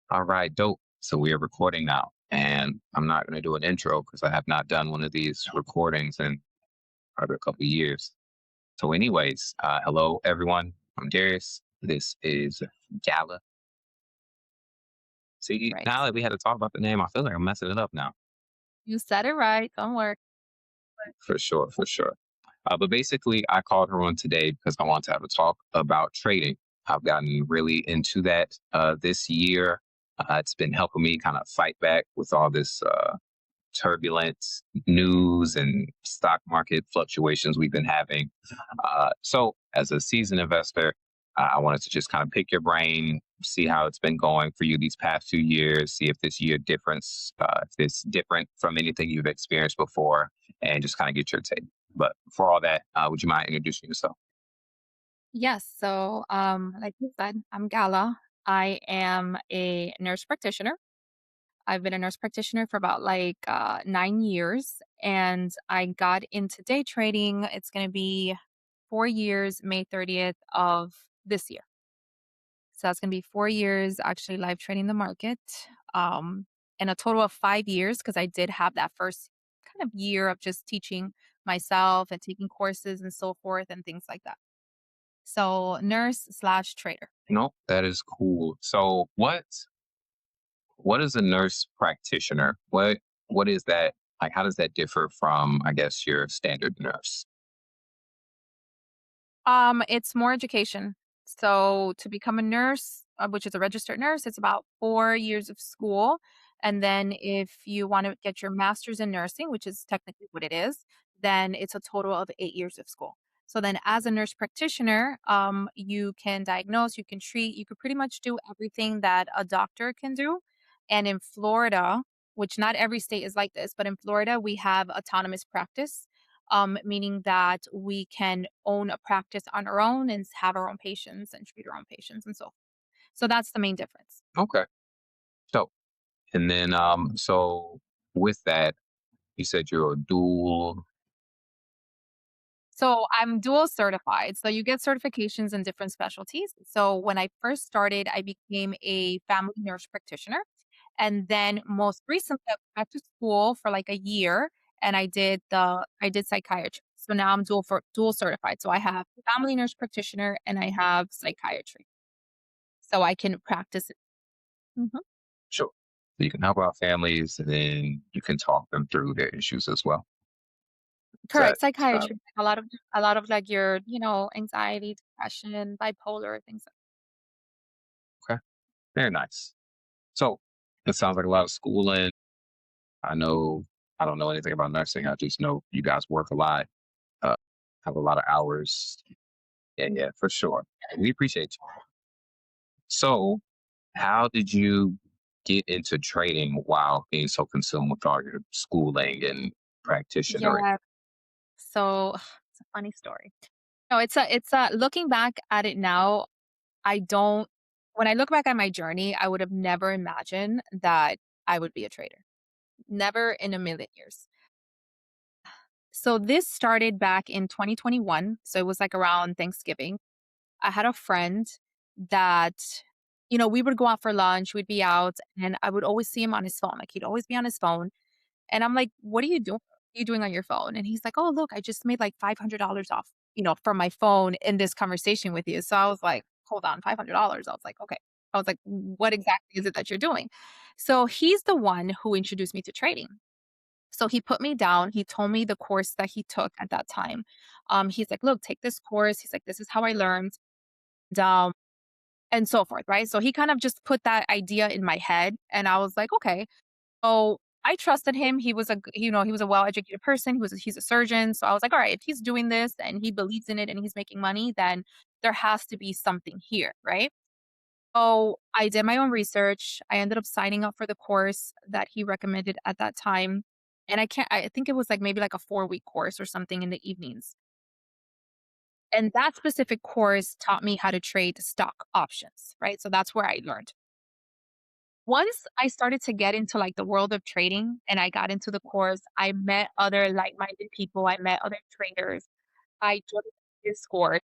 All right, dope. So we are recording now, and I'm not going to do an intro because I have not done one of these recordings in probably a couple of years. So, anyways, hello everyone. I'm Darius. This is Gala. See, Right. now that we had to talk about the name, I feel like I'm messing it up now. You said it right. Don't worry. For sure, for sure. But basically, I called her on today because I want to have a talk about trading. I've gotten really into that this year. It's been helping me kind of fight back with all this turbulent news and stock market fluctuations we've been having. So, as a seasoned investor, I wanted to just kind of pick your brain, see how it's been going for you these past 2 years, see if this year difference, if it's different from anything you've experienced before, and just kind of get your take. But for all that, would you mind introducing yourself? Yes. So, like you said, I'm Gala. I am a nurse practitioner. I've been a nurse practitioner for about 9 years, and I got into day trading. It's going to be 4 years, May 30th of this year. So that's going to be 4 years actually live trading the market, um, and a total of 5 years because I did have that first kind of year of just teaching myself and taking courses and so forth and things like that. So nurse slash trader. No, that is cool. So, what is a nurse practitioner? What is that? Like, how does that differ from, I guess, your standard nurse? It's more education. So to become a nurse, which is a registered nurse, it's about 4 years of school. And then if you want to get your master's in nursing, which is technically what it is, then it's a total of 8 years of school. So then as a nurse practitioner, you can diagnose, you can treat, you could pretty much do everything that a doctor can do. And in Florida, which not every state is like this, but in Florida, we have autonomous practice, meaning that we can own a practice on our own and have our own patients and treat our own patients and so forth. So that's the main difference. Okay. So, and then, so with that, you said you're a dual. So I'm dual certified. So you get certifications in different specialties. So when I first started, I became a family nurse practitioner. And then most recently I went back to school for like a year and I did psychiatry. So now I'm dual certified. So I have family nurse practitioner and I have psychiatry. So I can practice it. Mhm. Sure. So you can help out families, and then you can talk them through their issues as well. Is that Correct, psychiatry, like, a lot of, like, your, anxiety, depression, bipolar, things like. okay? Very nice. So it sounds like a lot of schooling. I know I don't know anything about nursing. I just know you guys work a lot, uh, have a lot of hours. Yeah, yeah, for sure. We appreciate you. So, how did you get into trading while being so consumed with all your schooling and practitionering? Yeah, so it's a funny story. No, it's a looking back at it now, I don't when I look back at my journey, I would have never imagined that I would be a trader. Never in a million years. So this started back in 2021, so it was, like, around Thanksgiving. I had a friend that, we would go out for lunch, we'd be out, and I would always see him on his phone, like, he'd always be on his phone, and I'm like, "What are you doing? What are you doing on your phone?" And he's like, "Oh, look, I just made, like, $500 off, from my phone in this conversation with you." So I was like, "Hold on, $500?" I was like, "Okay." I was like, "What exactly is it that you're doing?" So he's the one who introduced me to trading. So he put me down, he told me the course that he took at that time. He's like, "Look, take this course." He's like, "This is how I learned." And so forth, right? So he kind of just put that idea in my head, and I was like, "Okay." So I trusted him. He was he was a well-educated person. He's a surgeon. So I was like, "All right, if he's doing this and he believes in it and he's making money, then there has to be something here, right?" So I did my own research. I ended up signing up for the course that he recommended at that time. And I think it was like maybe like a 4-week course or something in the evenings. And that specific course taught me how to trade stock options, right? So that's where I learned. Once I started to get into, like, the world of trading and I got into the course, I met other like-minded people, I met other traders, I joined Discord.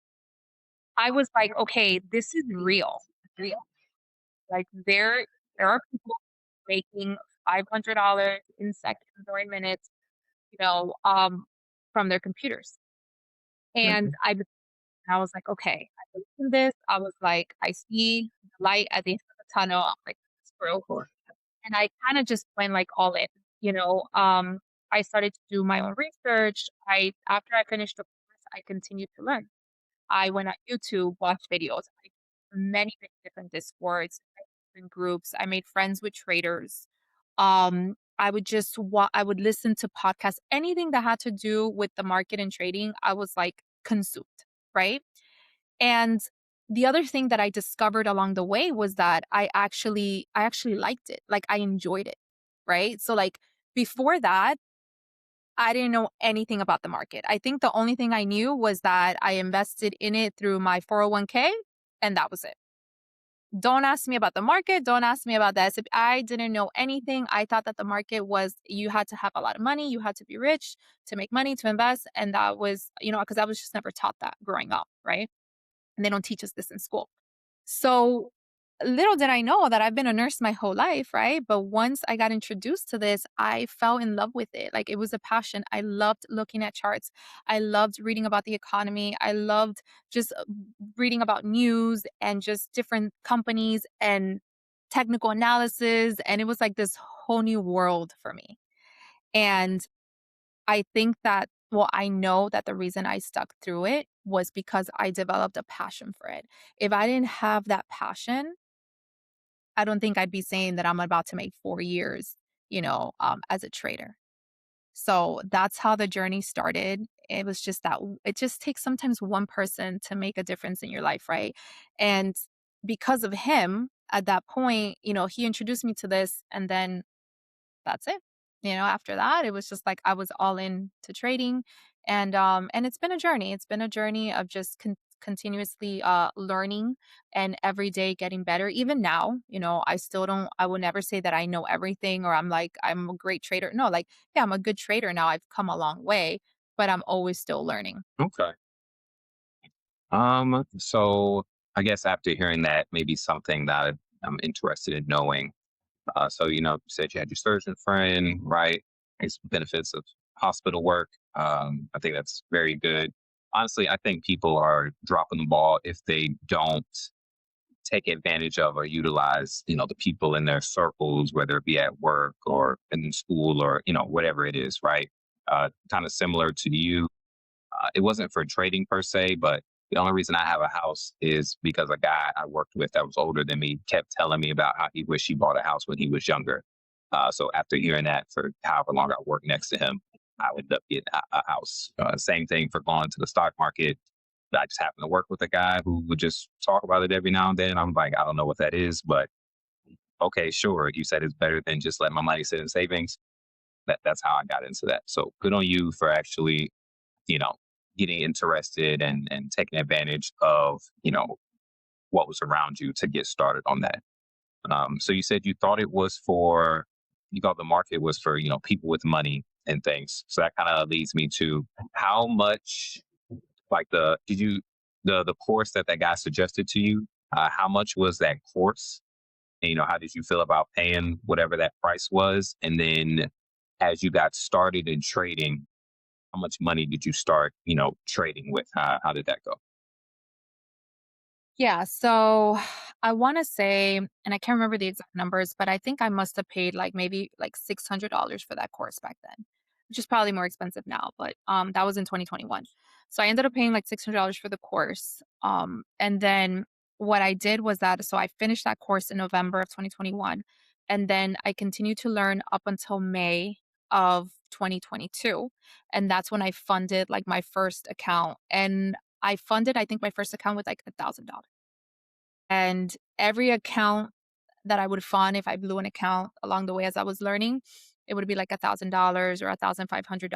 I was like, "Okay, this is real, real." Like, there There are people making $500 in seconds or in minutes, you know, from their computers. And Mhm. I was like, okay, I believe in this. I was like, I see the light at the end of the tunnel. I'm like, this is real. Sure. And I kind of just went like all in, you know. I started to do my own research. After I finished the course, I continued to learn. I went on YouTube, watched videos, many different discords, different groups. I made friends with traders. I would listen to podcasts, anything that had to do with the market and trading. I was like consumed, right? And the other thing that I discovered along the way was that I actually liked it. Like I enjoyed it, right? So like before that, I didn't know anything about the market. I think the only thing I knew was that I invested in it through my 401k, and that was it. Don't ask me about the market. Don't ask me about that. I didn't know anything. I thought that the market was you had to have a lot of money, you had to be rich to make money to invest. And that was, because I was just never taught that growing up, right? And they don't teach us this in school. So little did I know that I've been a nurse my whole life, right? But once I got introduced to this, I fell in love with it. Like it was a passion. I loved looking at charts. I loved reading about the economy. I loved just reading about news and just different companies and technical analysis. And it was like this whole new world for me. And I know that the reason I stuck through it was because I developed a passion for it. If I didn't have that passion, I don't think I'd be saying that I'm about to make 4 years, as a trader. So that's how the journey started. It was just it just takes sometimes one person to make a difference in your life, right? And because of him, at that point, he introduced me to this and then that's it. After that, it was just like I was all in to trading and it's been a journey. It's been a journey of just continuously learning and every day getting better. Even now, I will never say that I know everything or I'm a great trader. No, like yeah, I'm a good trader now. I've come a long way, but I'm always still learning. Okay. So I guess after hearing that, maybe something that I'm interested in knowing. So, you said you had your surgeon friend, right? It's benefits of hospital work. I think that's very good. Honestly, I think people are dropping the ball if they don't take advantage of or utilize, the people in their circles, whether it be at work or in school or, whatever it is, right? Kind of similar to you, it wasn't for trading per se, but the only reason I have a house is because a guy I worked with that was older than me kept telling me about how he wished he bought a house when he was younger. So after hearing that for however long I worked next to him, I would end up getting a house. Same thing for going to the stock market. I just happened to work with a guy who would just talk about it every now and then. I'm like, I don't know what that is, but okay, sure. You said it's better than just letting my money sit in savings. That's how I got into that. So good on you for actually you know, getting interested and taking advantage of, what was around you to get started on that. So you said you thought the market was for, people with money and things. So that kind of leads me to how much, like the course that guy suggested to you, how much was that course? And, how did you feel about paying whatever that price was? And then as you got started in trading, how much money did you start, trading with? How did that go? Yeah, so I want to say, and I can't remember the exact numbers, but I think I must have paid like maybe like $600 for that course back then, which is probably more expensive now, but that was in 2021. So I ended up paying like $600 for the course. And then what I did was so I finished that course in November of 2021, and then I continued to learn up until May of 2022, and that's when I funded like my first account, and I funded I think my first account with like $1,000. And every account that I would fund, if I blew an account along the way as I was learning, it would be like $1,000 or $1,500.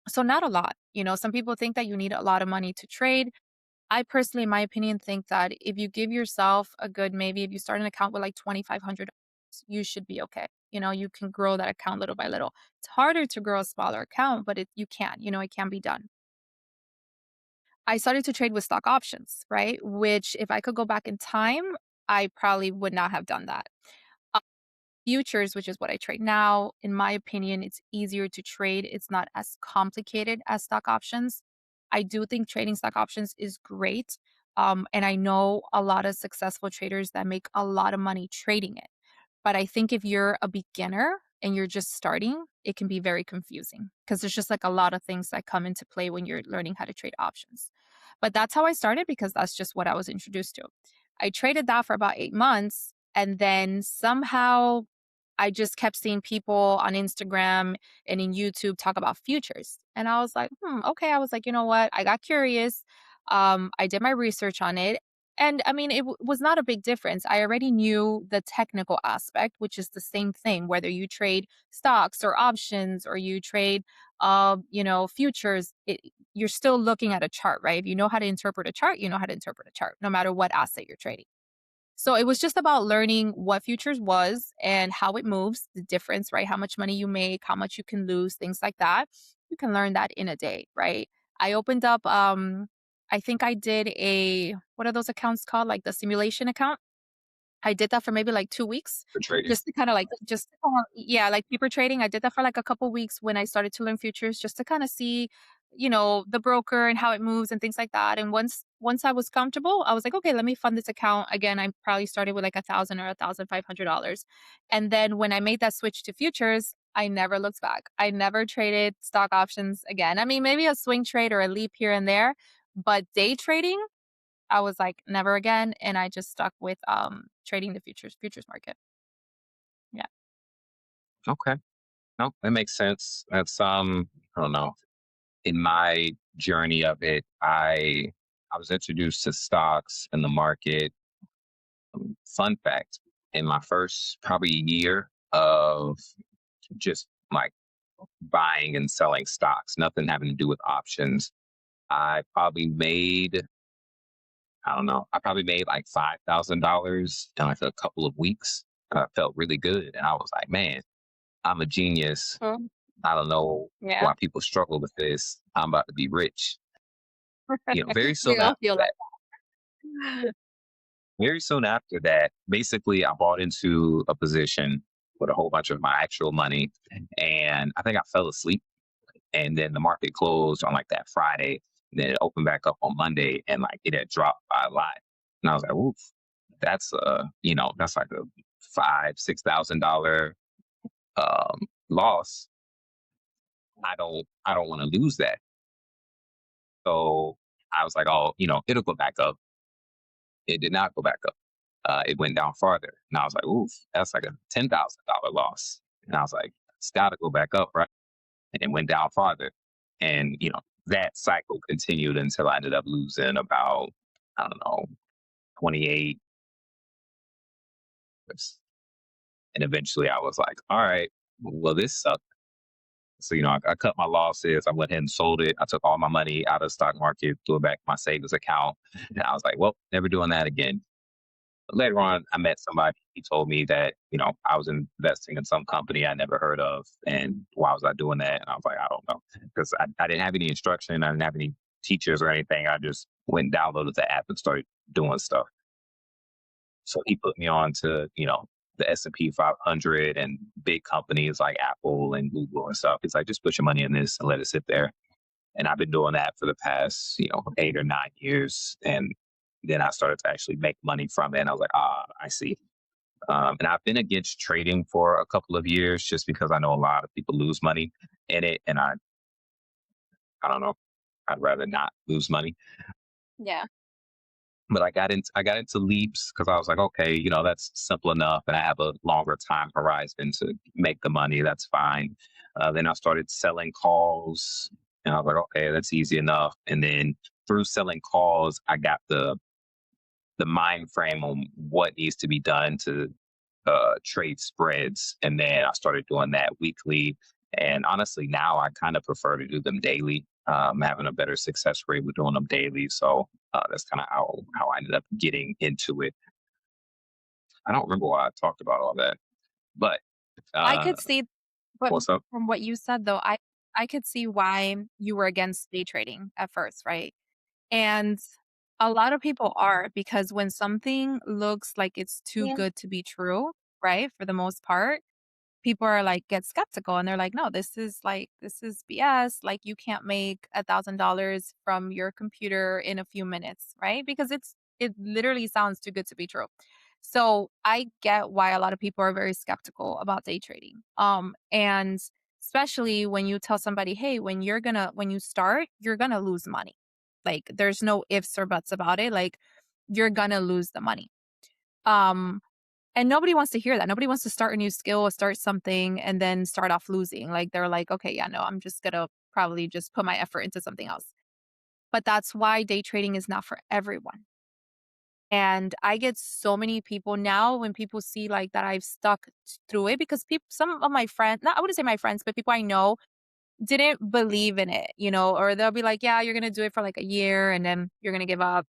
So not a lot. Some people think that you need a lot of money to trade. I personally, in my opinion, think that if you give yourself a good, maybe if you start an account with like $2,500, you should be okay. You can grow that account little by little. It's harder to grow a smaller account, but you can, it can be done. I started to trade with stock options, right? Which if I could go back in time, I probably would not have done that. Uh, Futures, which is what I trade now, in my opinion, it's easier to trade. It's not as complicated as stock options. I do think trading stock options is great. And I know a lot of successful traders that make a lot of money trading it. But I think if you're a beginner and you're just starting, it can be very confusing because there's just like a lot of things that come into play when you're learning how to trade options. But that's how I started because that's just what I was introduced to. I traded that for about 8 months. And then somehow I just kept seeing people on Instagram and in YouTube talk about futures. And I was like, okay. I was like, you know what? I got curious. I did my research on it. And I mean, was not a big difference. I already knew the technical aspect, which is the same thing, whether you trade stocks or options or you trade, futures. You're still looking at a chart, right? If you know how to interpret a chart, you know how to interpret a chart, no matter what asset you're trading. So it was just about learning what futures was and how it moves, the difference, right? How much money you make, how much you can lose, things like that. You can learn that in a day, right? I opened up I think I did a what are those accounts called? Like the simulation account. I did that for maybe like 2 weeks for trading. just to kinda like just yeah, like paper trading. I did that for like a couple weeks when I started to learn futures just to kinda see, the broker and how it moves and things like that, and once I was comfortable, I was like, "Okay, let me fund this account." Again, I probably started with like 1,000 or $1,500. And then when I made that switch to futures, I never looked back. I never traded stock options again. I mean, maybe a swing trade or a leap here and there, but day trading I was like, "Never again," and I just stuck with, trading the futures market. Yeah. Okay. No, that makes sense. That's I don't know. In my journey of it, I was introduced to stocks and the market. Fun fact, in my first probably year of just like buying and selling stocks, nothing having to do with options, I probably made I don't know, I probably made like $5,000 in like a couple of weeks. And I felt really good. And I was like, man, I'm a genius. Mhm. I don't know Yeah. why people struggle with this. I'm about to be rich. Very We soon all after feel like that, that. basically I bought into a position with a whole bunch of my actual money. And I think I fell asleep. And then the market closed on like that Friday. And then it opened back up on Monday and like it had dropped by a lot. And I was like, oof, that's like a $5,000, $6,000 loss. I don't want to lose that. So I was like, oh, it'll go back up. It did not go back up. It went down farther. And I was like, oof, that's like a $10,000 loss. And I was like, it's got to go back up, right? And it went down farther. And, that cycle continued until I ended up losing about, I don't know, 28. And eventually I was like, all right, well, this sucks. So, I cut my losses. I went ahead and sold it. I took all my money out of the stock market, threw it back in my savings account. And I was like, well, never doing that again. But later on, I met somebody. He told me that, I was investing in some company I never heard of. And why was I doing that? And I was like, I don't know. Because I didn't have any instruction. I didn't have any teachers or anything. I just went and downloaded the app and started doing stuff. So he put me on to, the S&P 500 and big companies like Apple and Google and stuff. He's like, just put your money in this and let it sit there. And I've been doing that for the past, 8 or 9 years. And then I started to actually make money from it. And I was like, I see. And I've been against trading for a couple of years just because I know a lot of people lose money in it. And I don't know, I'd rather not lose money. Yeah. But I got into leaps because I was like, okay, that's simple enough, and I have a longer time horizon to make the money. That's fine. Then I started selling calls, and I was like, okay, that's easy enough. And then through selling calls, I got the mind frame on what needs to be done to trade spreads, and then I started doing that weekly. And honestly, now I kind of prefer to do them daily. Having a better success rate with doing them daily. So that's kind of how I ended up getting into it. I don't remember why I talked about all that, but I uh, could see but what's up? from what you said, though, I could see why you were against day trading at first, right? And A lot of people are because when something looks like it's too Yeah. good to be true, right? For the most part, people are like get skeptical and they're like, "No, this is BS. Like you can't make $1,000 from your computer in a few minutes," right? Because it literally sounds too good to be true. So, I get why a lot of people are very skeptical about day trading. And especially when you tell somebody, "Hey, when you start, you're going to lose money." Like there's no ifs or buts about it. Like you're going to lose the money. Um and nobody wants to hear that. Nobody wants to start a new skill or start something and then start off losing. Like they're like, "Okay, yeah, no, I'm just gonna probably just put my effort into something else." But that's why day trading is not for everyone. And I get so many people now when people see like that I've stuck through it because people, some of my friends, not I wouldn't say my friends, but people I know didn't believe in it, or they'll be like, "Yeah, you're gonna do it for like a year and then you're gonna give up."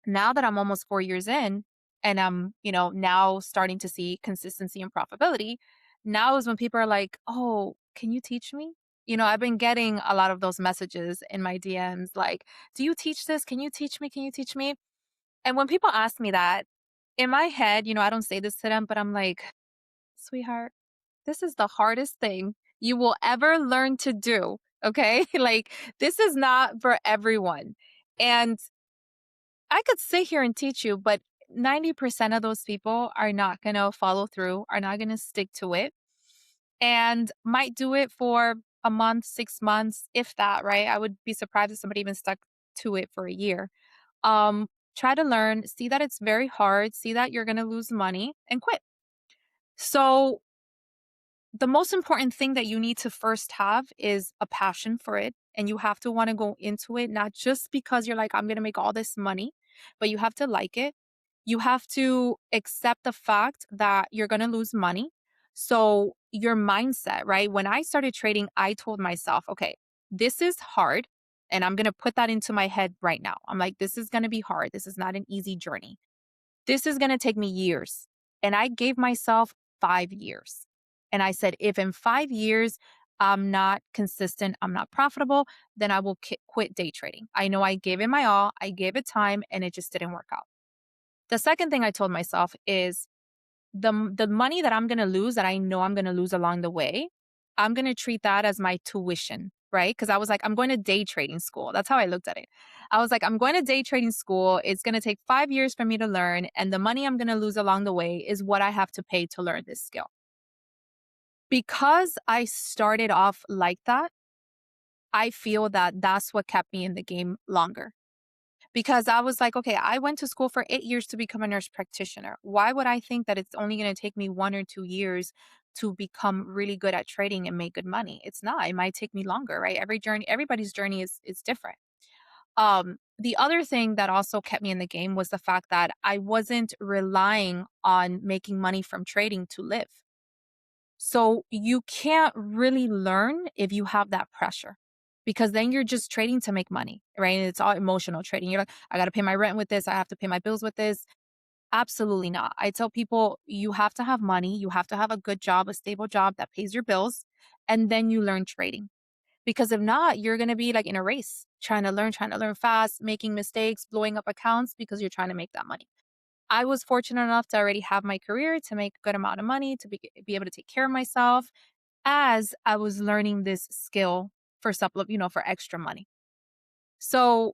Now that I'm almost 4 years in and I'm, now starting to see consistency and profitability, now is when people are like, "Oh, can you teach me?" I've been getting a lot of those messages in my DMs like, "Do you teach this? Can you teach me? Can you teach me?" And when people ask me that, in my head, I don't say this to them, but I'm like, "Sweetheart, this is the hardest thing you will ever learn to do, okay? Like, this is not for everyone." And I could sit here and teach you, but 90% of those people are not going to follow through, are not going to stick to it, and might do it for a month, 6 months, if that, right? I would be surprised if somebody even stuck to it for a year. Try to learn, see that it's very hard, see that you're going to lose money and quit. So, the most important thing that you need to first have is a passion for it. And you have to want to go into it, not just because you're like, "I'm going to make all this money," but you have to like it. You have to accept the fact that you're going to lose money. So, your mindset, right? When I started trading, I told myself, "Okay, this is hard." And I'm going to put that into my head right now. I'm like, "This is going to be hard. This is not an easy journey. This is going to take me years." And I gave myself 5 years. And I said, if in 5 years I'm not consistent, I'm not profitable, then I will quit day trading. I know I gave it my all, I gave it time, and it just didn't work out. The second thing I told myself is the money that I'm gonna lose, that I know I'm gonna lose along the way, I'm gonna treat that as my tuition, right? Because I was like, I'm going to day trading school. That's how I looked at it. I was like, I'm going to day trading school. It's gonna take 5 years for me to learn, and the money I'm gonna lose along the way is what I have to pay to learn this skill. Because I started off like that, I feel that that's what kept me in the game longer. Because I was like, okay, I went to school for 8 years to become a nurse practitioner. Why would I think that it's only going to take me 1 or 2 years to become really good at trading and make good money? It's not. It might take me longer, right? Everybody's journey is different. The other thing that also kept me in the game was the fact that I wasn't relying on making money from trading to live. So you can't really learn if you have that pressure because then you're just trading to make money, right? And it's all emotional trading. You're like, "I got to pay my rent with this. I have to pay my bills with this." Absolutely not. I tell people you have to have money. You have to have a good job, a stable job that pays your bills. And then you learn trading. Because if not, you're going to be like in a race, trying to learn fast, making mistakes, blowing up accounts because you're trying to make that money. I was fortunate enough to already have my career, to make a good amount of money, to be able to take care of myself as I was learning this skill for for extra money. So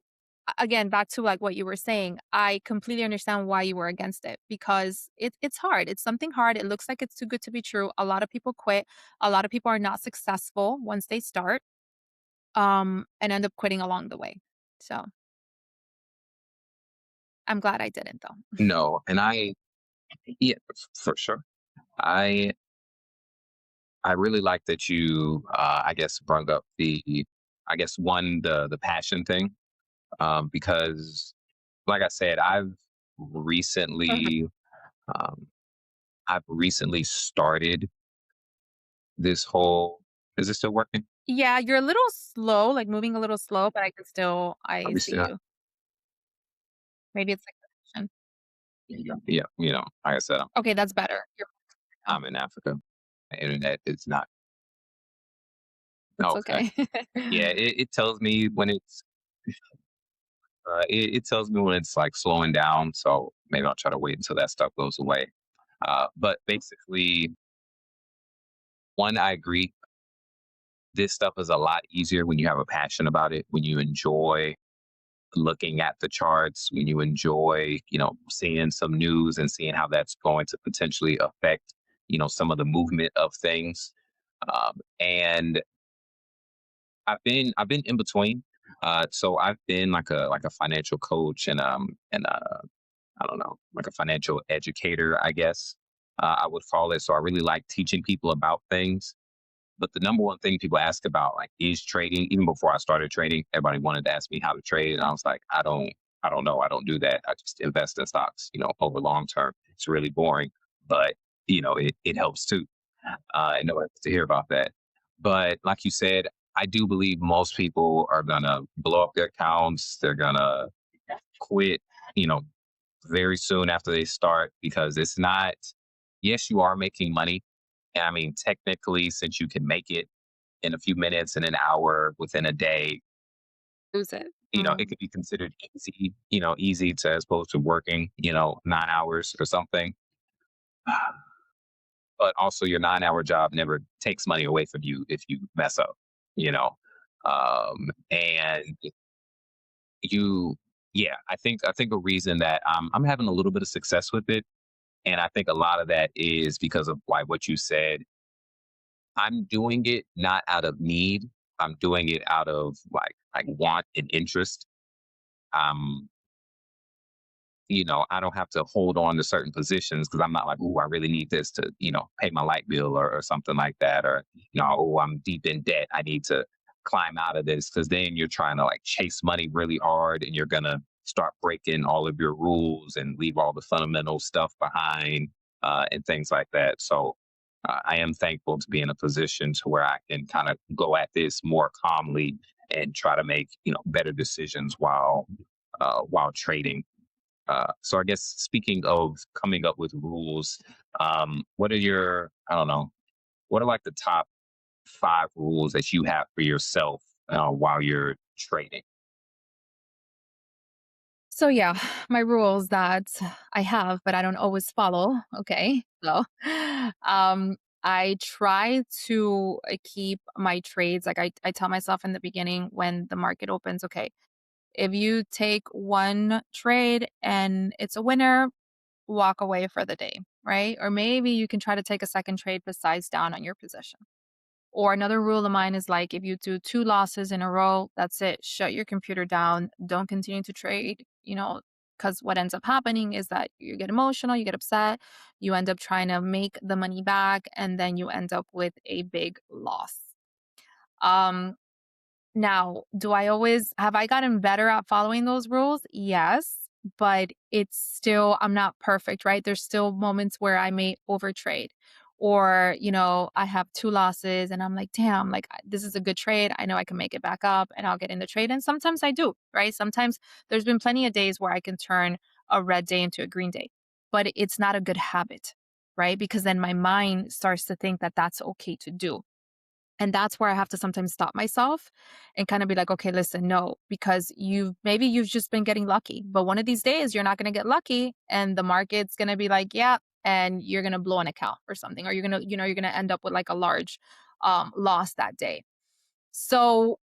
again, back to like what you were saying, I completely understand why you were against it because it's hard. It's something hard. It looks like it's too good to be true. A lot of people quit. A lot of people are not successful once they start, and end up quitting along the way. So I'm glad I didn't though. No, and yeah, for sure. I I really like that you, I guess, brought up I guess, one, the passion thing, because, like I said, Mhm. recently, um, I've recently started this whole. Is it still working? Yeah, you're a little slow, like moving a little slow, but Are I we see still? you. Maybe it's like connection. Yeah, like I said, Okay, that's better. You're now. I'm in Africa. The internet is not That's okay. okay. Yeah, it tells me when it's It tells me when it's like slowing down. So maybe I'll try to wait until that stuff goes away. But basically, one, I agree. This stuff is a lot easier when you have a passion about it, when you enjoy looking at the charts, when you enjoy, seeing some news and seeing how that's going to potentially affect, some of the movement of things. And I've been in between. So I've been like a financial coach and I don't know, like a financial educator, I guess I would call it. So I really like teaching people about things. But the number one thing people ask about like is trading. Even before I started trading, everybody wanted to ask me how to trade, and I was like, I don't know, I don't do that. I just invest in stocks, over long term. It's really boring, but it helps too. And nobody wants to hear about that. But like you said, I do believe most people are gonna blow up their accounts. They're gonna quit, you know, very soon after they start because it's not. Yes, you are making money. And I mean, technically, since you can make it in a few minutes, in an hour, within a day, Lose it. it Mm. could be considered easy. Easy to as opposed to working, 9 hours or something. But also your 9-hour job never takes money away from you if you mess up, you know. And you yeah, I think a reason that I'm having a little bit of success with it, and I think a lot of that is because of like what you said. I'm doing it not out of need. I'm doing it out of like want and interest. Um, I don't have to hold on to certain positions because I'm not like, oh, I really need this to, pay my light bill or something like that. Or, oh, I'm deep in debt. I need to climb out of this because then you're trying to like chase money really hard and you're going to start breaking all of your rules and leave all the fundamental stuff behind and things like that. So I am thankful to be in a position to where I can kind of go at this more calmly and try to make, better decisions while trading. So I guess speaking of coming up with rules, what are I don't know, what are like the top 5 rules that you have for yourself while you're trading? So yeah, my rules that I have, but I don't always follow. Okay. So I try to keep my trades like I tell myself in the beginning when the market opens, okay, if you take one trade and it's a winner, walk away for the day, right? Or maybe you can try to take a second trade besides down on your position. Or another rule of mine is like if you do 2 losses in a row, that's it. Shut your computer down. Don't continue to trade, because what ends up happening is that you get emotional, you get upset, you end up trying to make the money back, and then you end up with a big loss. Um, Now, do I always have I gotten better at following those rules? Yes, but it's still I'm not perfect, right? There's still moments where I may overtrade or, I have 2 losses and I'm like, "Damn, like this is a good trade. I know I can make it back up and I'll get in the trade." And sometimes I do, right? Sometimes there's been plenty of days where I can turn a red day into a green day. But it's not a good habit, right? Because then my mind starts to think that that's okay to do. And that's where I have to sometimes stop myself and kind of be like, okay, listen, no, because maybe you've just been getting lucky, but one of these days you're not going to get lucky and the market's going to be like, yeah, and you're going to blow an account or something, or you're going to end up with like a large loss that day. So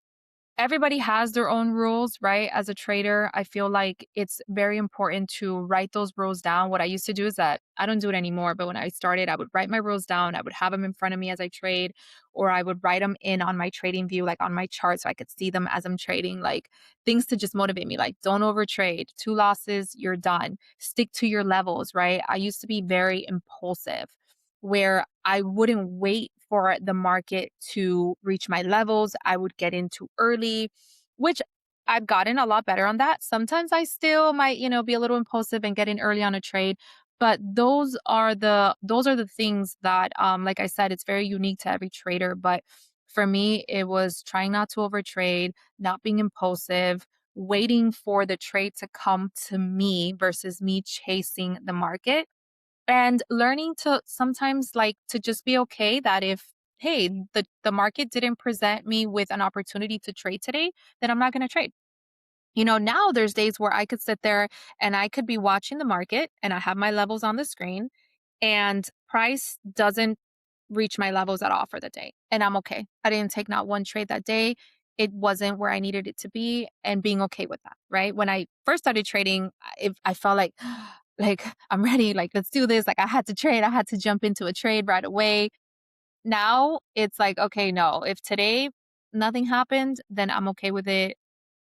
everybody has their own rules, right? As a trader, I feel like it's very important to write those rules down. What I used to do is that I don't do it anymore, but when I started, I would write my rules down. I would have them in front of me as I trade, or I would write them in on my trading view, like on my chart, so I could see them as I'm trading, like things to just motivate me, like don't overtrade, 2 losses, you're done, stick to your levels, right? I used to be very impulsive where I wouldn't wait for the market to reach my levels. I would get in too early, which I've gotten a lot better on that. Sometimes I still might, be a little impulsive and get in early on a trade, but those are the things that like I said, it's very unique to every trader, but for me it was trying not to overtrade, not being impulsive, waiting for the trade to come to me versus me chasing the market, and learning to sometimes like to just be okay that if hey the market didn't present me with an opportunity to trade today, then I'm not going to trade. Now there's days where I could sit there and I could be watching the market and I have my levels on the screen and price doesn't reach my levels at all for the day. And I'm okay. I didn't take not one trade that day. It wasn't where I needed it to be and being okay with that, right? When I first started trading, if I felt like I'm ready, like let's do this. Like I had to trade, I had to jump into a trade right away. Now it's like, okay, no, if today nothing happened, then I'm okay with it.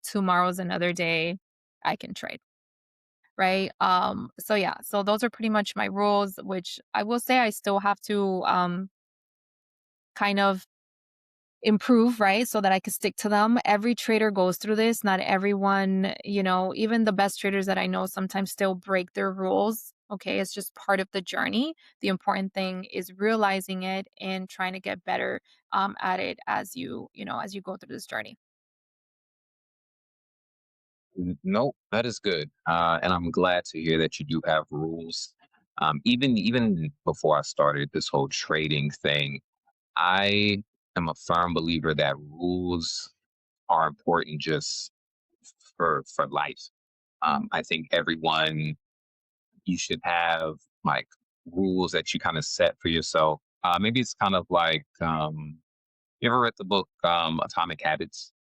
Tomorrow's another day I can trade, right? So yeah, so those are pretty much my rules, which I will say I still have to kind of improve, right? So that I can stick to them. Every trader goes through this. Not everyone, even the best traders that I know sometimes still break their rules. Okay. It's just part of the journey. The important thing is realizing it and trying to get better at it as you go through this journey. Nope, that is good, and I'm glad to hear that you do have rules. Even before I started this whole trading thing, I am a firm believer that rules are important just for life. I think everyone you should have like rules that you kind of set for yourself. Maybe it's kind of like you ever read the book Atomic Habits?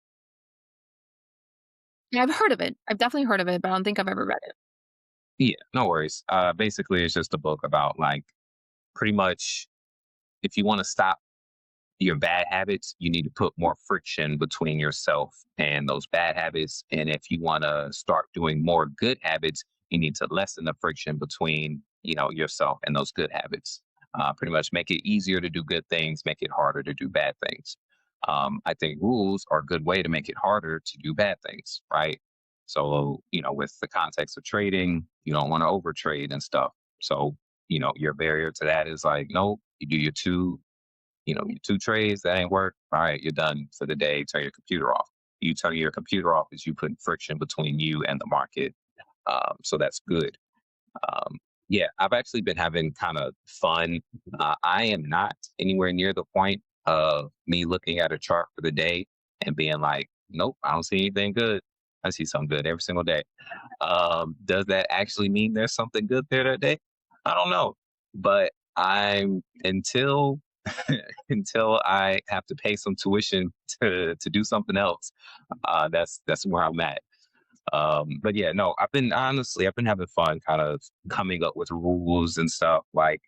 Yeah, I've heard of it. I've definitely heard of it, but I don't think I've ever read it. Yeah, no worries. Basically, it's just a book about like pretty much if you want to stop your bad habits, you need to put more friction between yourself and those bad habits. And if you want to start doing more good habits, you need to lessen the friction between yourself and those good habits. Pretty much make it easier to do good things, make it harder to do bad things. I think rules are a good way to make it harder to do bad things, right? So with the context of trading, you don't want to overtrade and stuff. So your barrier to that is like, nope, you do your two trades that ain't work. All right, you're done for the day. Turn your computer off. You turn your computer off is you putting friction between you and the market. So that's good. Um, yeah, I've actually been having kind of fun. I am not anywhere near the point of me looking at a chart for the day and being like, nope, I don't see anything good. I see something good every single day. Does that actually mean there's something good there that day? I don't know. But I'm until until I have to pay some tuition to do something else. That's where I'm at. But yeah, no, I've been having fun kind of coming up with rules and stuff. Like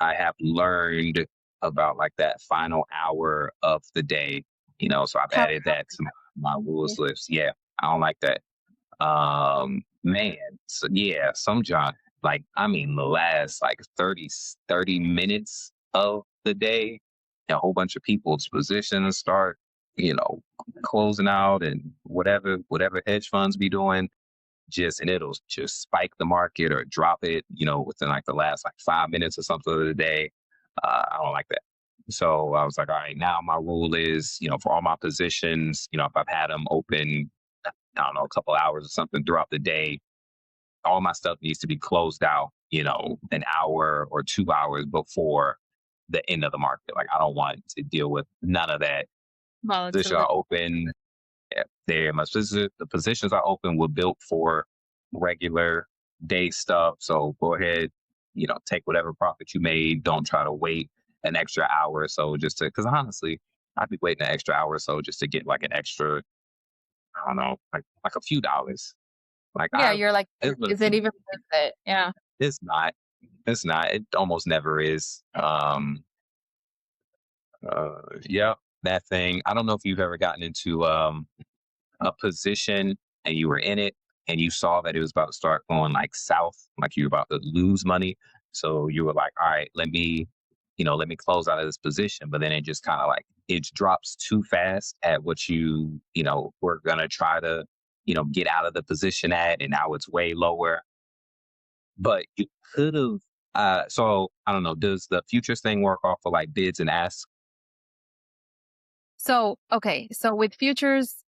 I have learned about like that final hour of the day, so I've How added that to my rules list. Yeah, I don't like that. Man, so yeah, some John, like, I mean, the last like 30 minutes of the day, a whole bunch of people's positions start, you know, closing out and whatever hedge funds be doing, and it'll just spike the market or drop it, within like the last like 5 minutes or something of the day. I don't like that. So I was like, all right, now my rule is, for all my positions, if I've had them open I don't know, a couple hours or something throughout the day. All my stuff needs to be closed out, an hour or 2 hours before the end of the market. Like I don't want to deal with none of that. Positions are volatility? open. Yeah, the positions are open were built for regular day stuff. So go ahead, take whatever profit you made. Don't try to wait an extra hour or so because honestly, I'd be waiting an extra hour or so just to get like an extra, I don't know, like a few dollars. Like Yeah, you're like, it is was it even worth it? Yeah. it's not. It's not. It almost never is. Yeah, that thing. I don't know if you've ever gotten into a position and you were in it and you saw that it was about to start going like south, like you were about to lose money. So you were like, all right, let me close out of this position. But then it just kind of like it drops too fast at what we're gonna try to, get out of the position at, and now it's way lower. But you could have. So I don't know. Does the futures thing work off of like bids and asks? So, okay. So with futures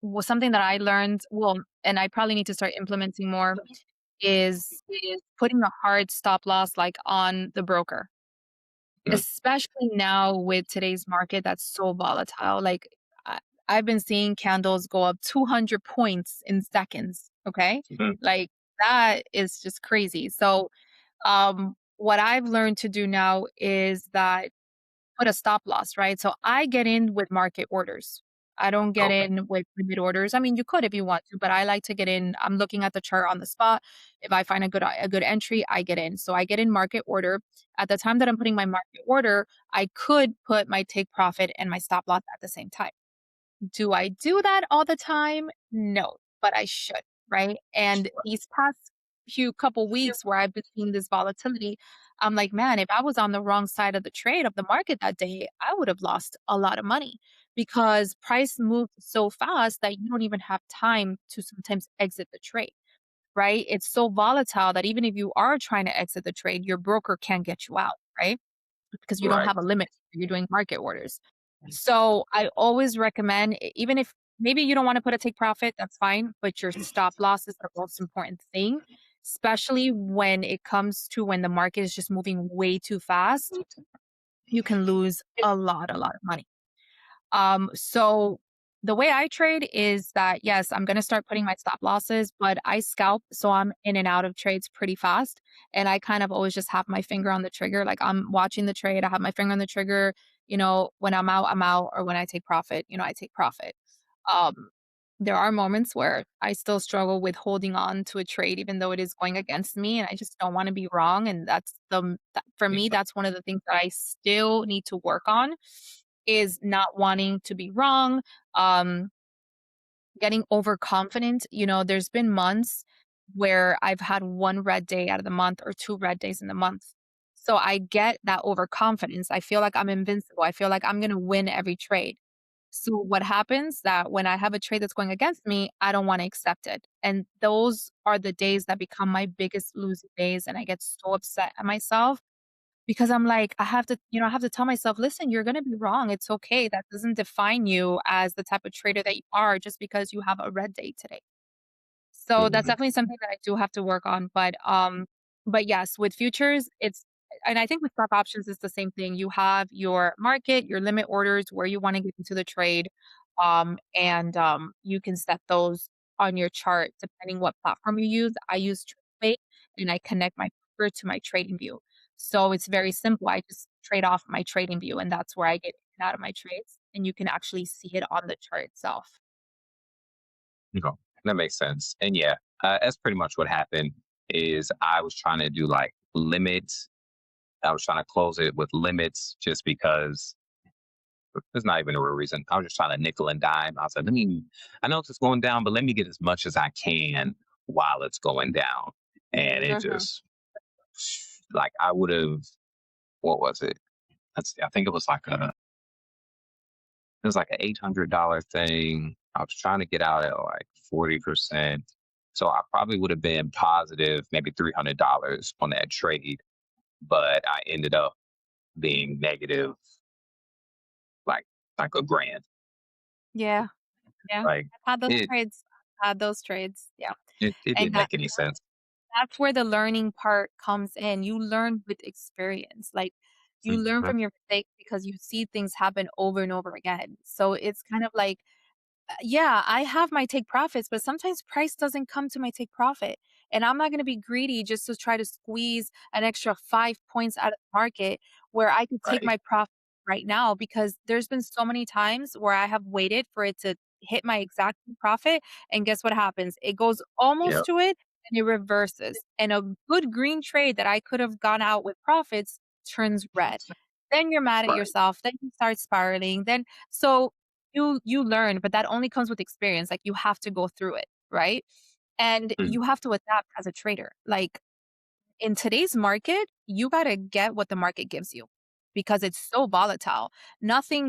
was something that I learned, well, and I probably need to start implementing more is putting a hard stop loss like on the broker. Mm, Especially now with today's market that's so volatile. Like I've been seeing candles go up 200 points in seconds, okay? Mhm. Like, that is just crazy. So, what I've learned to do now is that put a stop loss, right? So I get in with market orders. I don't get Okay. in with limit orders. I mean, you could if you want to, but I like to get in. I'm looking at the chart on the spot. If I find a good entry, I get in. So I get in market order. At the time that I'm putting my market order, I could put my take profit and my stop loss at the same time. Do I do that all the time? No, but I should, right? And Sure. these past few couple weeks where I've been seeing this volatility, I'm like, man, if I was on the wrong side of the trade of the market that day, I would have lost a lot of money because price moves so fast that you don't even have time to sometimes exit the trade, right? It's so volatile that even if you are trying to exit the trade, your broker can't get you out, right? Because you don't Right. have a limit. You're doing market orders. So I always recommend, even if maybe you don't want to put a take profit, that's fine, but your stop loss is the most important thing, especially when it comes to when the market is just moving way too fast. You can lose a lot of money. So the way I trade is that yes, I'm gonna start putting my stop losses, but I scalp, so I'm in and out of trades pretty fast. And I kind of always just have my finger on the trigger. Like I'm watching the trade, I have my finger on the trigger. When I'm out, or when I take profit, I take profit. Um, there are moments where I still struggle with holding on to a trade, even though it is going against me, and I just don't want to be wrong. And for me, that's one of the things that I still need to work on is not wanting to be wrong, um, getting overconfident. There's been months where I've had one red day out of the month or two red days in the month. So I get that overconfidence. I feel like I'm invincible. I feel like I'm going to win every trade. So what happens that when I have a trade that's going against me, I don't want to accept it. And those are the days that become my biggest losing days. And I get so upset at myself because I'm like, I have to tell myself, listen, you're going to be wrong. It's okay. That doesn't define you as the type of trader that you are just because you have a red day today. So that's Mhm. definitely something that I do have to work on, but yes, with futures, and I think with stock options, it's the same thing. You have your market, your limit orders, where you wanna get into the trade, and you can set those on your chart depending what platform you use. I use TradeWay, and I connect my broker to my trading view. So it's very simple. I just trade off my trading view, and that's where I get in and out of my trades, and you can actually see it on the chart itself. Okay. That makes sense. And yeah, that's pretty much what happened. Is I was trying to do like limits. I was trying to close it with limits just because there's not even a real reason. I was just trying to nickel and dime. I was like, I know it's going down, but let me get as much as I can while it's going down. And it Mhm. just, like, I would have, what was it? I think it was like an $800 thing. I was trying to get out at like 40%. So I probably would have been positive, maybe $300 on that trade, but I ended up being negative, like, like a grand. Yeah. Yeah, Like I've had those it, trades. I've had those trades, yeah, it and didn't make any sense. that's where the learning part comes in. You learn with experience, like, you learn Mhm. from your mistakes because you see things happen over and over again. So it's kind of like yeah, I have my take profits, but sometimes price doesn't come to my take profit. And I'm not going to be greedy just to try to squeeze an extra 5 points out of the market where I could take Right. my profit right now because there's been so many times where I have waited for it to hit my exact profit. And guess what happens? It goes almost Yep. to it and it reverses. And a good green trade that I could have gone out with profits turns red. Then you're mad at Right. yourself. Then you start spiraling. So you learn, but that only comes with experience, like, you have to go through it, right? And Mm. you have to adapt as a trader. Like, in today's market, you gotta get what the market gives you because it's so volatile.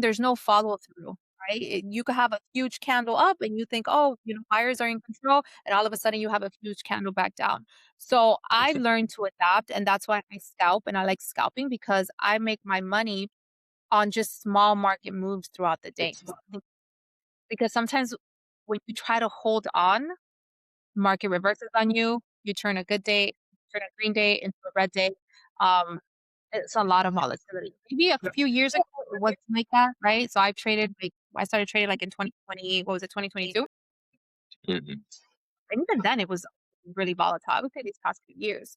There's no follow through, right? You could have a huge candle up and you think, oh, buyers are in control. And all of a sudden you have a huge candle back down. So I've learned to adapt. And that's why I scalp and I like scalping because I make my money on just small market moves throughout the day. Because sometimes when you try to hold on, market reverses on you, you turn a good day, turn a green day into a red day. Um, it's a lot of volatility. Maybe a few years ago, was like that, right? So I've traded like I started trading like in 2020, what was it, 2022? Mhm. And even then it was really volatile. I would say these past few years.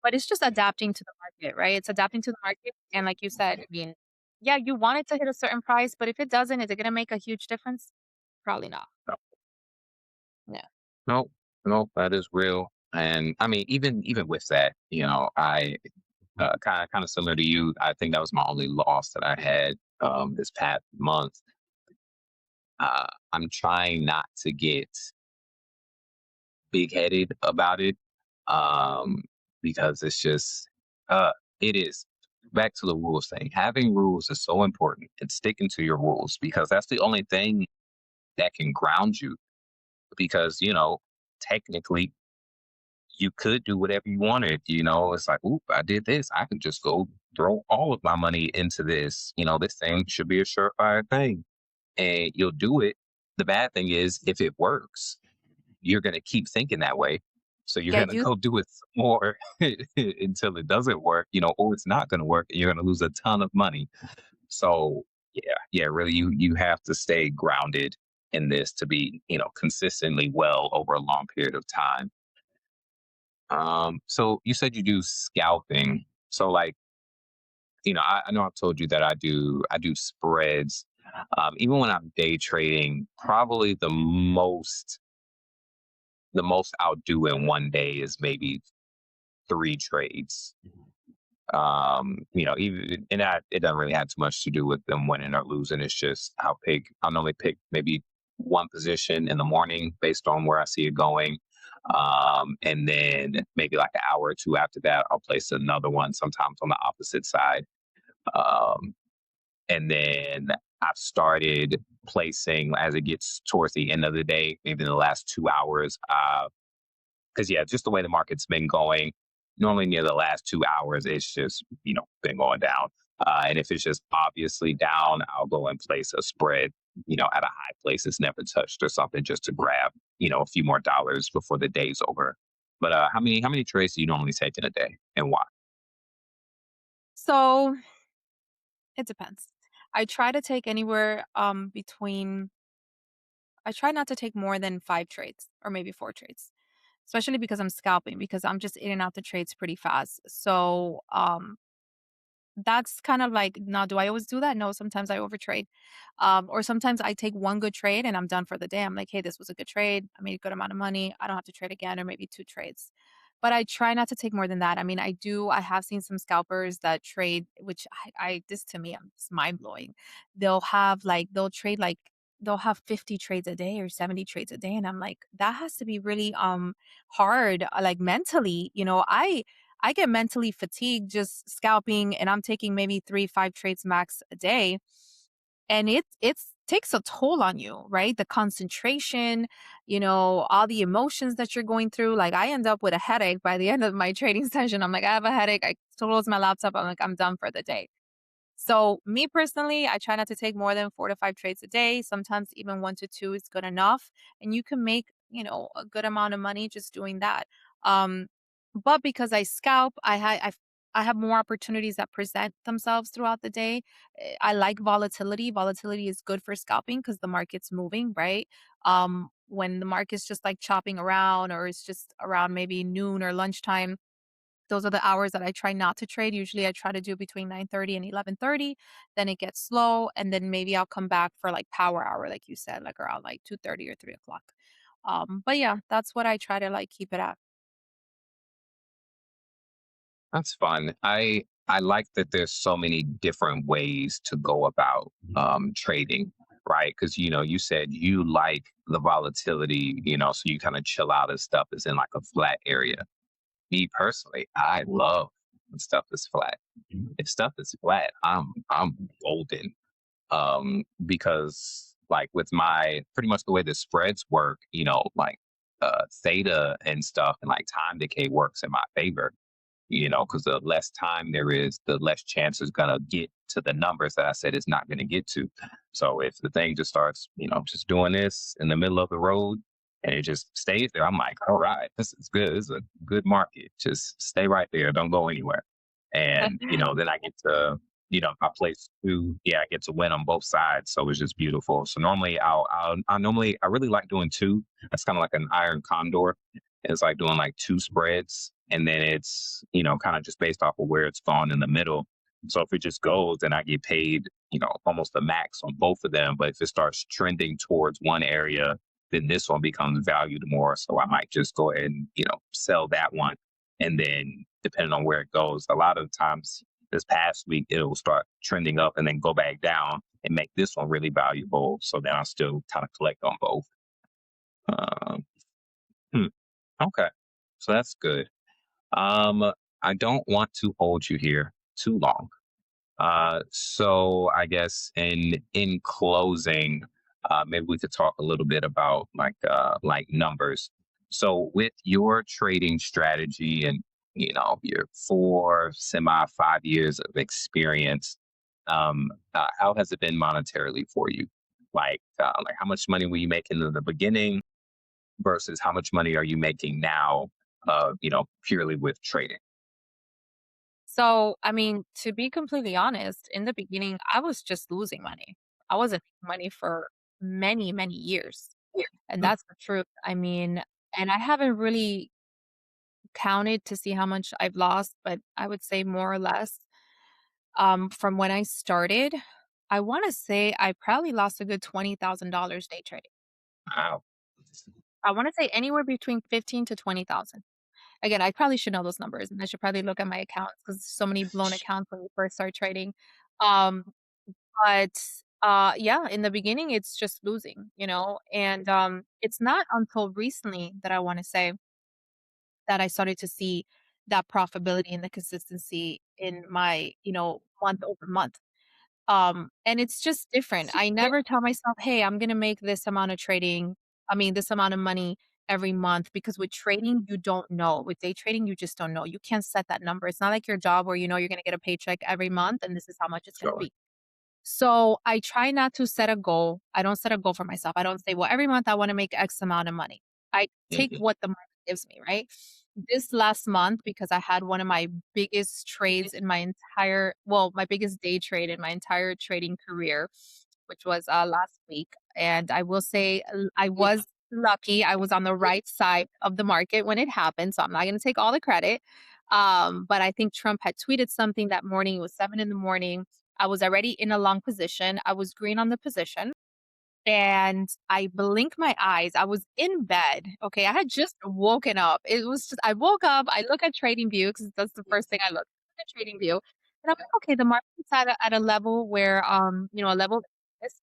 But it's just adapting to the market, right? It's adapting to the market. And like you said, I mean, yeah, you want it to hit a certain price, but if it doesn't, is it gonna make a huge difference? Probably not. No, Yeah. no, no, that is real. And I mean, even with that, I kind of similar to you. I think that was my only loss that I had this past month. I'm trying not to get big headed about it, um, because it's just it is back to the rules thing. Having rules is so important, and sticking to your rules because that's the only thing that can ground you. Because technically you could do whatever you wanted. It's like, oop, I did this. I can just go throw all of my money into this. This thing should be a surefire thing, and you'll do it. The bad thing is, if it works, you're going to keep thinking that way. So you're Yeah, going to you go do it some more until it doesn't work, or it's not going to work and you're going to lose a ton of money. So yeah, yeah, really you have to stay grounded in this to be, consistently well over a long period of time. So you said you do scalping. So like, I know I've told you that I do spreads. Even when I'm day trading, probably the most I'll do in one day is maybe three trades. Even and that it doesn't really have too much to do with them winning or losing. It's just I'll normally pick maybe one position in the morning based on where I see it going. And then maybe like an hour or two after that, I'll place another one, sometimes on the opposite side. Um, and then I've started placing as it gets towards the end of the day, maybe in the last 2 hours. Because yeah, just the way the market's been going, normally near the last 2 hours, it's just been going down. And if it's just obviously down, I'll go and place a spread, at a high place it's never touched or something, just to grab a few more dollars before the day's over. But how many trades do you normally take in a day, and why? so it depends. I try to take anywhere between I try not to take more than 5 trades or maybe 4 trades, especially because I'm scalping because I'm just in and out the trades pretty fast. So, that's kind of like now do I always do that? No, sometimes I overtrade. Or sometimes I take one good trade and I'm done for the day. I'm like, "Hey, this was a good trade. I made a good amount of money. I don't have to trade again," or maybe 2 trades. But I try not to take more than that. I mean, I have seen some scalpers that trade, which I this to me, it's mind-blowing. They'll trade like they'll have 50 trades a day or 70 trades a day, and I'm like, "That has to be really, hard, like, mentally." I get mentally fatigued just scalping and I'm taking maybe 3, 5 trades max a day. And it's takes a toll on you, right? The concentration, all the emotions that you're going through. Like I end up with a headache by the end of my trading session. I'm like, I have a headache. I close my laptop. I'm like, I'm done for the day. So, me personally, I try not to take more than 4 to 5 trades a day. Sometimes even 1 to 2 is good enough, and you can make, a good amount of money just doing that. Um, but because I scalp, I have more opportunities that present themselves throughout the day. I like volatility. Volatility is good for scalping because the market's moving, right? When the market's just like chopping around or it's just around maybe noon or lunchtime, those are the hours that I try not to trade. Usually I try to do between 9:30 and 11:30. Then it gets slow and then maybe I'll come back for like power hour like you said, like around like 2:30 or 3 o'clock. But yeah, that's what I try to like keep it at. That's fun. I like that there's so many different ways to go about trading, right? Because you said you like the volatility, so you kind of chill out as stuff is in like a flat area. Me personally, I love when stuff is flat. If stuff is flat, I'm golden. Because like with my pretty much the way the spreads work, like theta and stuff and like time decay works in my favor, because the less time there is, the less chance it's going to get to the numbers that I said it's not going to get to. So if the thing just starts, just doing this in the middle of the road and it just stays there, I'm like, all right, this is good. This is a good market. Just stay right there. Don't go anywhere. And, then I get to, I place two. Yeah, I get to win on both sides, so it's just beautiful. So normally, I really like doing two. That's kind of like an iron condor. It's like doing like two spreads, and then it's kind of just based off of where it's gone in the middle. So if it just goes, then I get paid, almost the max on both of them. But if it starts trending towards one area, then this one becomes valued more. So I might just go ahead and sell that one, and then depending on where it goes, a lot of times this past week it'll start trending up and then go back down and make this one really valuable. So then I still kind of collect on both. Um, hmm, okay, so that's good. I don't want to hold you here too long. So I guess in closing, maybe we could talk a little bit about like numbers. So with your trading strategy and your 5 years of experience, how has it been monetarily for you? Like how much money were you making in the beginning versus how much money are you making now? Purely with trading. So, I mean, to be completely honest, in the beginning, I was just losing money. I wasn't making money for many, many years. And that's the truth. I mean, and I haven't really counted to see how much I've lost, but I would say more or less from when I started, I want to say I probably lost a good $20,000 day trading. Wow. I want to say anywhere between 15 to 20,000. Again, I probably should know those numbers and I should probably look at my accounts because so many blown accounts when you first start trading. Um, but yeah, in the beginning it's just losing, and it's not until recently that I want to say that I started to see that profitability and the consistency in my, month over month. And it's just different. I never tell myself, "Hey, I'm gonna make this amount of trading I mean, this amount of money every month," because with trading, you don't know. With day trading, you just don't know. You can't set that number. It's not like your job where you know you're gonna get a paycheck every month and this is how much it's gonna Sure. be. So I try not to set a goal. I don't set a goal for myself. I don't say, well, every month I want to make X amount of money. I take Mhm. what the market gives me, right? This last month, because I had one of my biggest trades in my my biggest day trade in my entire trading career, which was last week. And I will say I was lucky. I was on the right side of the market when it happened. So I'm not going to take all the credit. But I think Trump had tweeted something that morning. It was 7 in the morning. I was already in a long position. I was green on the position and I blinked my eyes. I was in bed. Okay. I had just woken up. It was just, I woke up, I look at Trading View because that's the first thing I look at Trading View. And I'm like, okay, the market's at a level where, a level like this.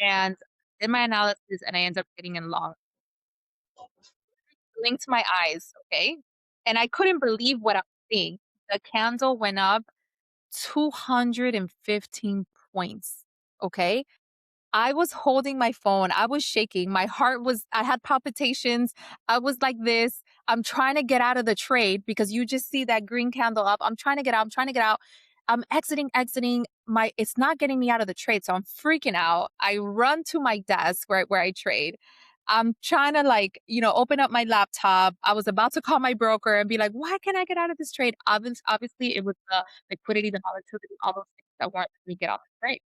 And in my analysis, and I end up getting in long, blinked my eyes. Okay. And I couldn't believe what I was seeing. The candle went up 215 points. Okay. I was holding my phone. I was shaking. I had palpitations. I was like this. I'm trying to get out of the trade because you just see that green candle up. I'm trying to get out. I'm trying to get out. I'm exiting. It's not getting me out of the trade. So I'm freaking out. I run to my desk where I trade. I'm trying to open up my laptop. I was about to call my broker and be like, why can't I get out of this trade? Obviously, it was the liquidity, the volatility, all those things that weren't letting me get out of the trade.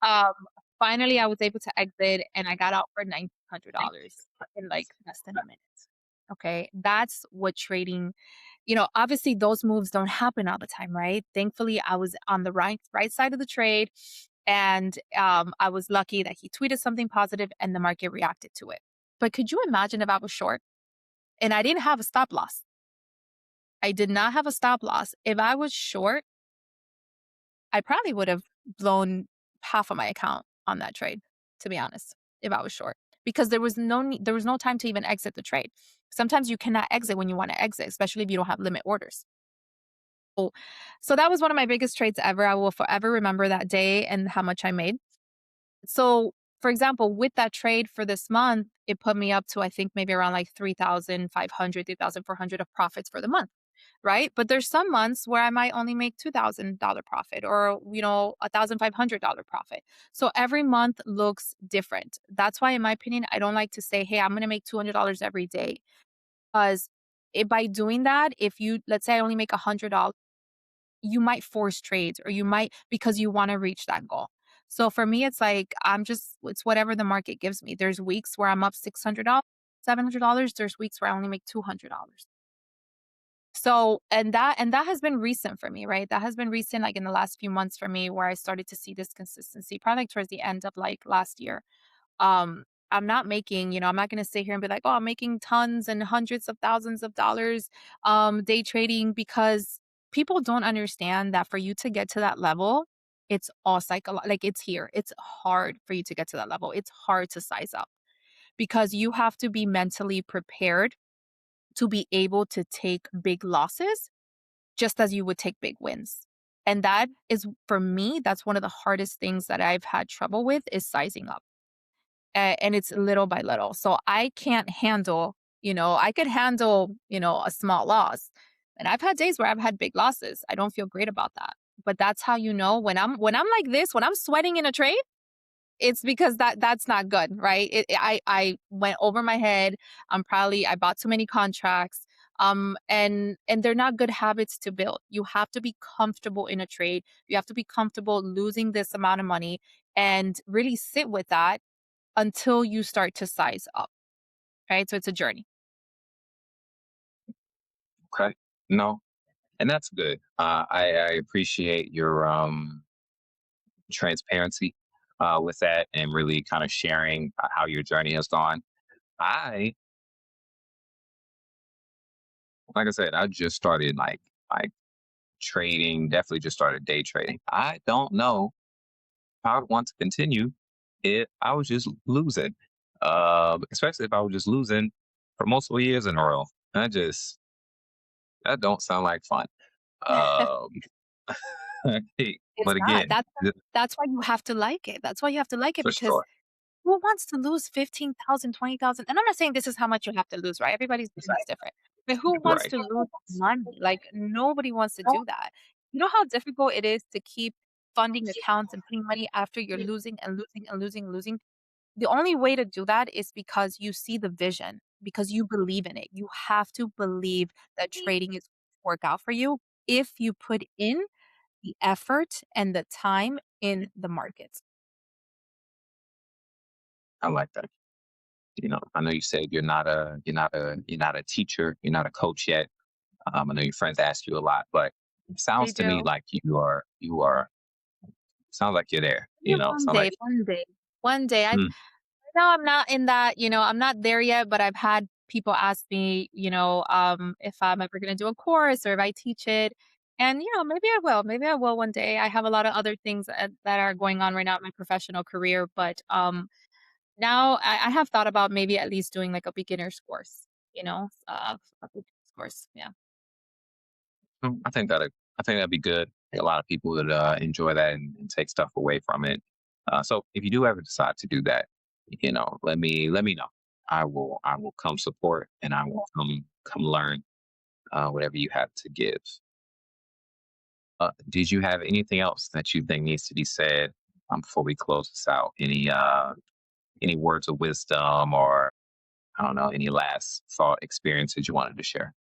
Um, Finally, I was able to exit and I got out for $1,900 in like less than a minute. Okay. That's what trading, obviously those moves don't happen all the time, right? Thankfully, I was on the right side of the trade and I was lucky that he tweeted something positive and the market reacted to it. But could you imagine if I was short and I didn't have a stop loss? I did not have a stop loss. If I was short, I probably would have blown half of my account on that trade, to be honest, if I was short, because there was no time to even exit the trade. Sometimes you cannot exit when you want to exit, especially if you don't have limit orders. Oh, so that was one of my biggest trades ever. I will forever remember that day and how much I made. So, for example, with that trade for this month, it put me up to I think maybe around like 3,500, 3,400 of profits for the month, right? But there's some months where I might only make $2,000 profit or, $1,500 profit. So every month looks different. That's why, in my opinion, I don't like to say, hey, I'm going to make $200 every day. Because by doing that, if you, let's say I only make $100, you might force trades or you might because you want to reach that goal. So for me, it's like it's whatever the market gives me. There's weeks where I'm up $600, $700. There's weeks where I only make $200. So, and that has been recent for me, right? That has been recent, like in the last few months for me, where I started to see this consistency, probably like towards the end of like last year. I'm not making, I'm not going to sit here and be like, oh, I'm making tons and hundreds of thousands of dollars day trading, because people don't understand that for you to get to that level, it's all like it's here. It's hard for you to get to that level. It's hard to size up because you have to be mentally prepared to be able to take big losses just as you would take big wins. And that is, for me, that's one of the hardest things that I've had trouble with is sizing up. And it's little by little. So I can't handle, I could handle, a small loss. And I've had days where I've had big losses. I don't feel great about that. But that's how you know when I'm like this, when I'm sweating in a trade, it's because that's not good, right? I went over my head. I bought too many contracts. And they're not good habits to build. You have to be comfortable in a trade. You have to be comfortable losing this amount of money and really sit with that until you start to size up, right? So it's a journey. Okay. No, and that's good. I appreciate your transparency with that and really kind of sharing how your journey has gone. I, like I said, I just started like trading. Definitely just started day trading. I don't know if I would want to continue if I was just losing, especially if I was just losing for multiple years in a row. That don't sound like fun. Um, It's but not. again, That's why you have to like it. That's why you have to like it, for because sure. who wants to lose 15,000, 20,000? And I'm not saying this is how much you have to lose, right? Everybody's journey is different. But who wants Right. to lose money? Like, nobody wants to do that. You know how difficult it is to keep funding accounts and putting money after you're losing and losing and losing and losing? The only way to do that is because you see the vision, because you believe in it. You have to believe that trading is work out for you if you put in the effort and the time in the markets. I like that. I know you said you're not a teacher, you're not a coach yet. I know your friends ask you a lot, but it They sounds to me do. like you are sounds like you're there. Maybe one Sound like day, one day, one day. mm, No, I'm not in that, I'm not there yet, but I've had people ask me, if I'm ever going to do a course or if I teach it. And, maybe I will. Maybe I will one day. I have a lot of other things that are going on right now in my professional career. But now I have thought about maybe at least doing like a beginner's course, a beginner's course. Yeah. I think that'd be good. I think a lot of people would enjoy that and take stuff away from it. So if you do ever decide to do that, let me know. I will come support and I will come learn whatever you have to give. Did you have anything else that you think needs to be said before we close this out? Any words of wisdom, or I don't know, any last thought experiences you wanted to share?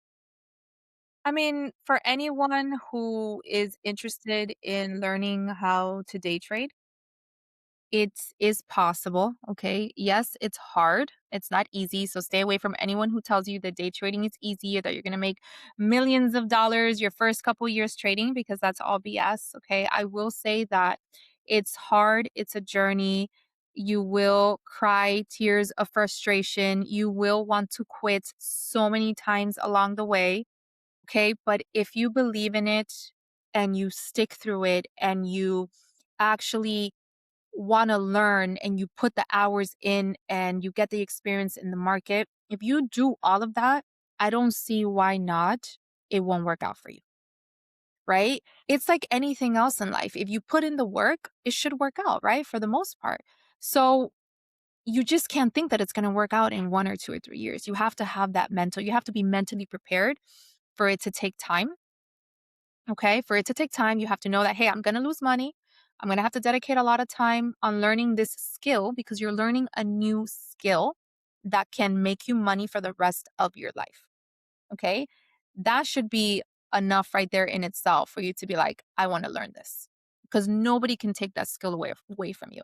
I mean, for anyone who is interested in learning how to day trade, it is possible, okay? Yes, it's hard. It's not easy. So stay away from anyone who tells you that day trading is easy or that you're going to make millions of dollars your first couple years trading, because that's all BS, okay? I will say that it's hard, it's a journey. You will cry tears of frustration. You will want to quit so many times along the way, okay? But if you believe in it and you stick through it and you actually want to learn and you put the hours in and you get the experience in the market, if you do all of that, I don't see why not it won't work out for you, right? It's like anything else in life. If you put in the work, it should work out, right? For the most part. So you just can't think that it's going to work out in 1 or 2 or 3 years. You have to have that you have to be mentally prepared for it to take time. Okay. For it to take time, you have to know that, hey, I'm going to lose money. I'm going to have to dedicate a lot of time on learning this skill, because you're learning a new skill that can make you money for the rest of your life. Okay. That should be enough right there in itself for you to be like, I want to learn this. Because nobody can take that skill away from you.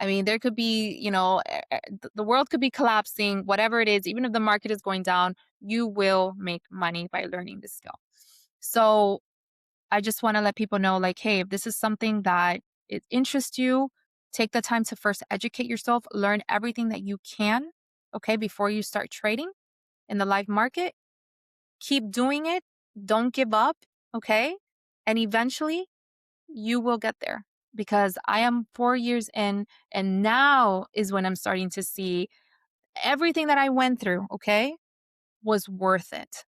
I mean, there could be, the world could be collapsing, whatever it is, even if the market is going down, you will make money by learning this skill. So I just want to let people know, like, hey, if this is something that it interests you, take the time to first educate yourself, learn everything that you can, okay, before you start trading in the live market. Keep doing it. Don't give up, okay? And eventually you will get there because I am 4 years in, and now is when I'm starting to see everything that I went through, okay, was worth it.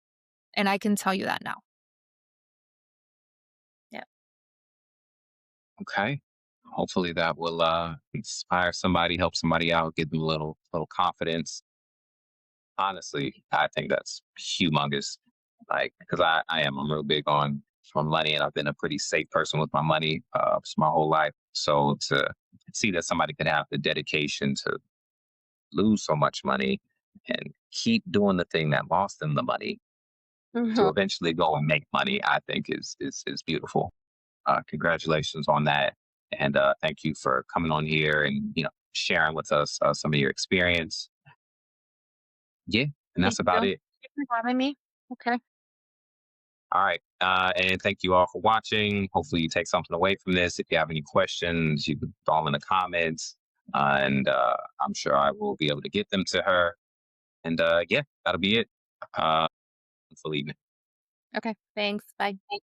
And I can tell you that now. Yeah. Okay. Hopefully that will inspire somebody, help somebody out, give them a little confidence. Honestly, I think that's humongous. Like, because I'm real big on money, and I've been a pretty safe person with my money for my whole life. So to see that somebody could have the dedication to lose so much money and keep doing the thing that lost them the money to Mhm. eventually go and make money, I think is beautiful. Congratulations on that, and thank you for coming on here and sharing with us some of your experience. Yeah, and Thank that's about you. it. Thank you for having me. Okay. All right. And thank you all for watching. Hopefully, you take something away from this. If you have any questions, you can throw them in the comments. And I'm sure I will be able to get them to her. And yeah, that'll be it. Full evening. Okay. Thanks. Bye.